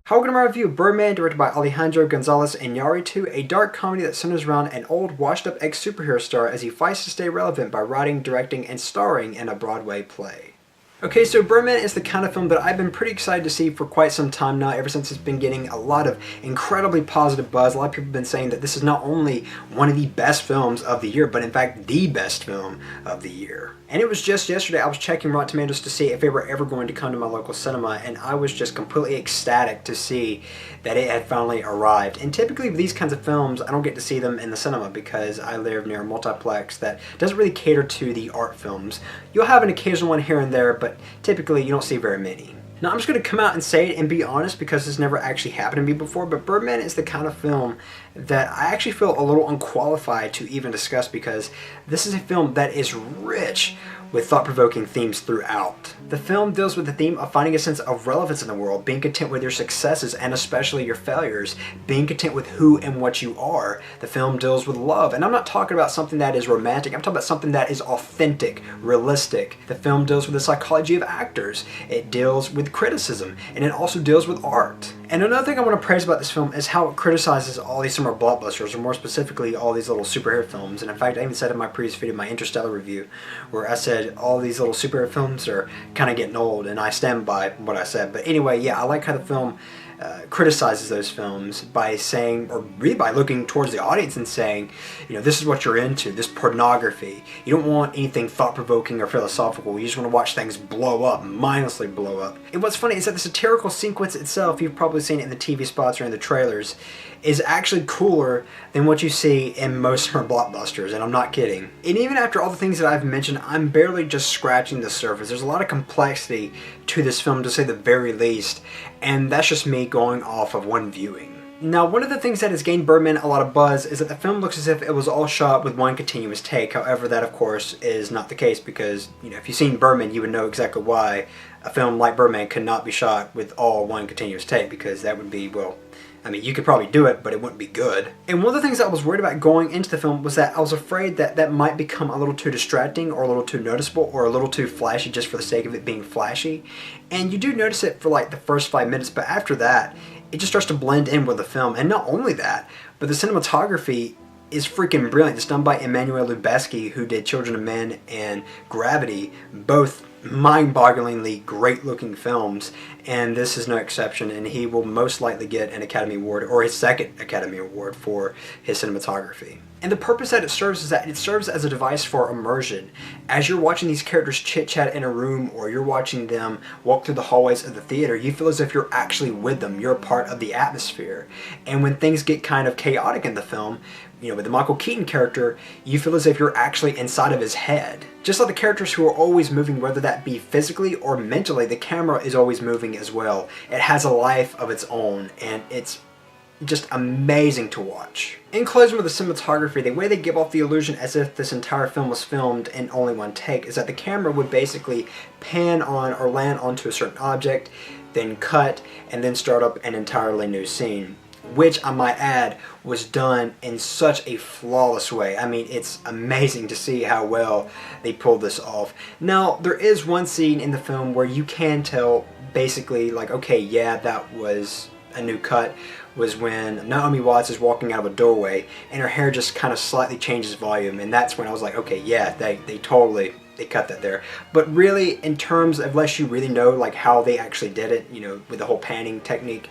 How can I review Birdman, directed by Alejandro Gonzalez Inarritu, a dark comedy that centers around an old, washed-up ex-superhero star as he fights to stay relevant by writing, directing, and starring in a Broadway play. Okay, so Birdman is the kind of film that I've been pretty excited to see for quite some time now, ever since it's been getting a lot of incredibly positive buzz. A lot of people have been saying that this is not only one of the best films of the year, but in fact the best film of the year. And it was just yesterday I was checking Rotten Tomatoes to see if they were ever going to come to my local cinema, and I was just completely ecstatic to see that it had finally arrived. And typically with these kinds of films, I don't get to see them in the cinema because I live near a multiplex that doesn't really cater to the art films. You'll have an occasional one here and there, but typically you don't see very many. Now I'm just going to come out and say it and be honest because this never actually happened to me before, but Birdman is the kind of film that I actually feel a little unqualified to even discuss because this is a film that is rich with thought-provoking themes throughout. The film deals with the theme of finding a sense of relevance in the world, being content with your successes and especially your failures, being content with who and what you are. The film deals with love, and I'm not talking about something that is romantic, I'm talking about something that is authentic, realistic. The film deals with the psychology of actors, it deals with criticism, and it also deals with art. And another thing I want to praise about this film is how it criticizes all these summer blockbusters, or more specifically all these little superhero films. And in fact, I even said in my previous video, my Interstellar review, where I said all these little superhero films are kind of getting old, and I stand by what I said. But anyway, yeah, I like how the film criticizes those films by saying, or really by looking towards the audience and saying, you know, this is what you're into, this pornography. You don't want anything thought-provoking or philosophical. You just want to watch things blow up, mindlessly blow up. And what's funny is that the satirical sequence itself, you've probably seen it in the TV spots or in the trailers, is actually cooler than what you see in most summer blockbusters, and I'm not kidding. And even after all the things that I've mentioned, I'm barely just scratching the surface. There's a lot of complexity to this film, to say the very least, and that's just me going off of one viewing. Now, one of the things that has gained Birdman a lot of buzz is that the film looks as if it was all shot with one continuous take. However, that of course is not the case because, you know, if you've seen Birdman, you would know exactly why a film like Birdman could not be shot with all one continuous take, because that would be, well, I mean, you could probably do it, but it wouldn't be good. And one of the things I was worried about going into the film was that I was afraid that that might become a little too distracting or a little too noticeable or a little too flashy just for the sake of it being flashy. And you do notice it for like the first 5 minutes, but after that, it just starts to blend in with the film. And not only that, but the cinematography is freaking brilliant. It's done by Emmanuel Lubezki, who did Children of Men and Gravity, both mind-bogglingly great-looking films, and this is no exception, and he will most likely get an Academy Award, or his second Academy Award, for his cinematography. And the purpose that it serves is that it serves as a device for immersion. As you're watching these characters chit-chat in a room, or you're watching them walk through the hallways of the theater, you feel as if you're actually with them, you're a part of the atmosphere. And when things get kind of chaotic in the film, you know, with the Michael Keaton character, you feel as if you're actually inside of his head. Just like the characters who are always moving, whether that be physically or mentally, the camera is always moving as well. It has a life of its own, and it's just amazing to watch. In closing with the cinematography, the way they give off the illusion as if this entire film was filmed in only one take is that the camera would basically pan on or land onto a certain object, then cut, and then start up an entirely new scene, which I might add was done in such a flawless way. I mean, it's amazing to see how well they pulled this off. Now, there is one scene in the film where you can tell basically like, okay, yeah, that was a new cut, was when Naomi Watts is walking out of a doorway and her hair just kind of slightly changes volume, and that's when I was like, okay, yeah, they totally cut that there. But really, in terms of, unless you really know like how they actually did it, you know, with the whole panning technique,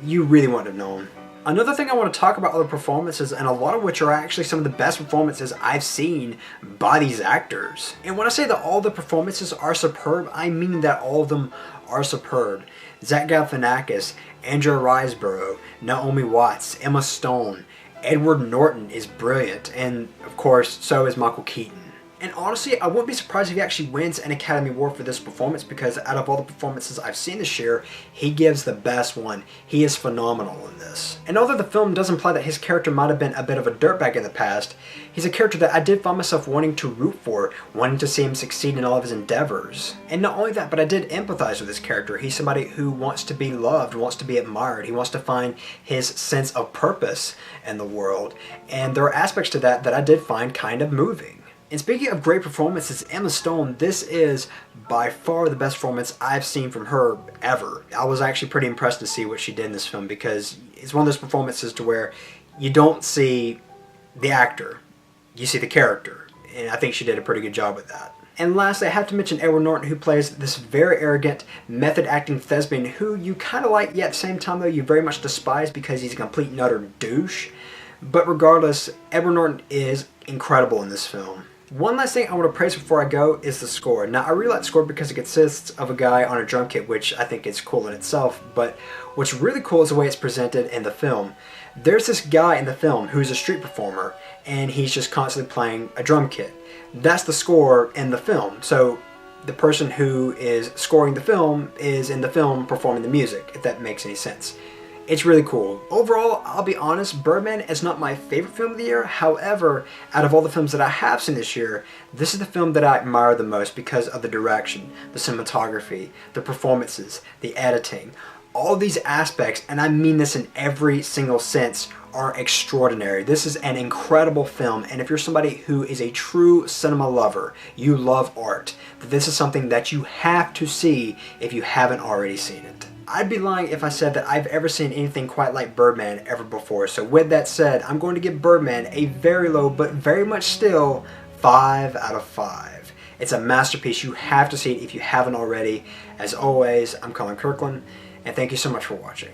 you really wouldn't have known. Another thing I want to talk about are the performances, and a lot of which are actually some of the best performances I've seen by these actors. And when I say that all the performances are superb, I mean that all of them are superb. Zach Galifianakis, Andrea Riseborough, Naomi Watts, Emma Stone, Edward Norton is brilliant, and of course, so is Michael Keaton. And honestly, I wouldn't be surprised if he actually wins an Academy Award for this performance, because out of all the performances I've seen this year, he gives the best one. He is phenomenal in this. And although the film does imply that his character might have been a bit of a dirtbag in the past, he's a character that I did find myself wanting to root for, wanting to see him succeed in all of his endeavors. And not only that, but I did empathize with this character. He's somebody who wants to be loved, wants to be admired. He wants to find his sense of purpose in the world. And there are aspects to that that I did find kind of moving. And speaking of great performances, Emma Stone, this is by far the best performance I've seen from her ever. I was actually pretty impressed to see what she did in this film, because it's one of those performances to where you don't see the actor, you see the character. And I think she did a pretty good job with that. And lastly, I have to mention Edward Norton, who plays this very arrogant, method-acting thespian who you kind of like, yet at the same time, though, you very much despise because he's a complete and utter douche. But regardless, Edward Norton is incredible in this film. One last thing I want to praise before I go is the score. Now, I really like the score because it consists of a guy on a drum kit, which I think is cool in itself, but what's really cool is the way it's presented in the film. There's this guy in the film who's a street performer, and he's just constantly playing a drum kit. That's the score in the film. So the person who is scoring the film is in the film performing the music, if that makes any sense. It's really cool. Overall, I'll be honest, Birdman is not my favorite film of the year. However, out of all the films that I have seen this year, this is the film that I admire the most because of the direction, the cinematography, the performances, the editing. All these aspects, and I mean this in every single sense, are extraordinary. This is an incredible film, and if you're somebody who is a true cinema lover, you love art, this is something that you have to see if you haven't already seen it. I'd be lying if I said that I've ever seen anything quite like Birdman ever before. So with that said, I'm going to give Birdman a very low, but very much still, 5 out of 5. It's a masterpiece. You have to see it if you haven't already. As always, I'm Colyn Kirkland, and thank you so much for watching.